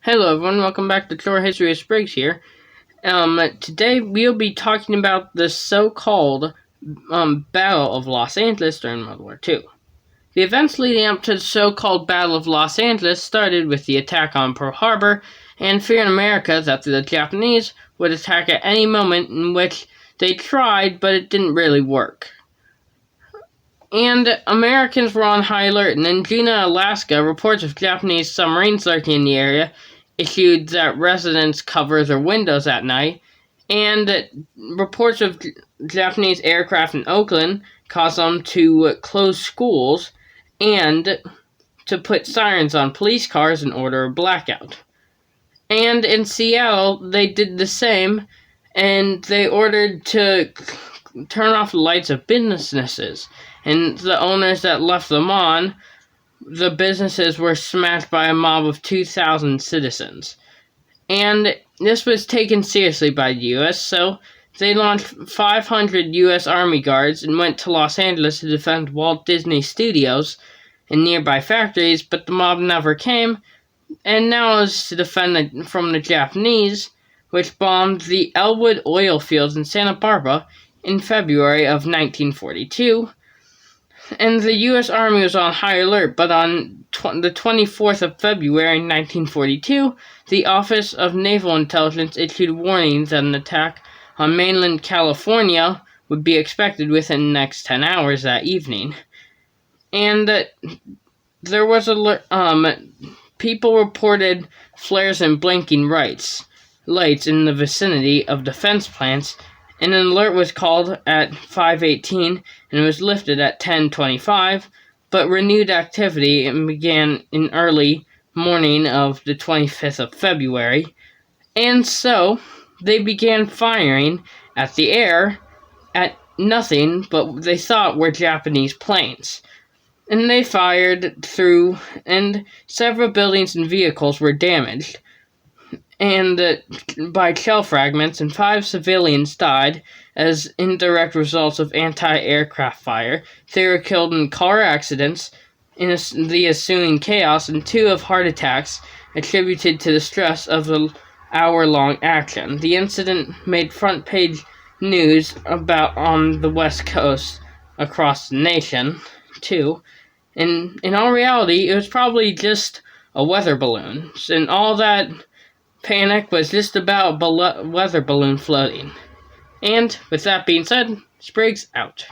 Hello everyone, welcome back to Short History with Spriggs here. Today we'll be talking about the so-called Battle of Los Angeles during World War II. The events leading up to the so-called Battle of Los Angeles started with the attack on Pearl Harbor and fear in America that the Japanese would attack at any moment, in which they tried, but it didn't really work. And Americans were on high alert, and in Juneau, Alaska, reports of Japanese submarines lurking in the area issued that residents cover their windows at night, and reports of Japanese aircraft in Oakland caused them to close schools and to put sirens on police cars in order of blackout. And in Seattle, they did the same, and they ordered to turn off the lights of businesses, and the owners that left them on, the businesses were smashed by a mob of 2,000 citizens. And this was taken seriously by the U.S., so they launched 500 U.S. Army Guards and went to Los Angeles to defend Walt Disney Studios and nearby factories, but the mob never came, and now is to defend from the Japanese, which bombed the Elwood oil fields in Santa Barbara in February of 1942. And the U.S. Army was on high alert, but on the 24th of February 1942, the Office of Naval Intelligence issued warnings that an attack on mainland California would be expected within the next 10 hours that evening. And there was people reported flares and blinking lights in the vicinity of defense plants, and an alert was called at 5:18 and it was lifted at 10:25, but renewed activity began in early morning of the 25th of February, and so they began firing at the air at nothing but they thought were Japanese planes. And they fired through, and several buildings and vehicles were damaged and by shell fragments, and 5 civilians died as indirect results of anti-aircraft fire. They were killed in car accidents, in the ensuing chaos, and 2 of heart attacks attributed to the stress of the hour-long action. The incident made front-page news about on the West Coast across the nation, too. And in all reality, it was probably just a weather balloon, and all that panic was just about weather balloon floating. And with that being said, Spriggs out.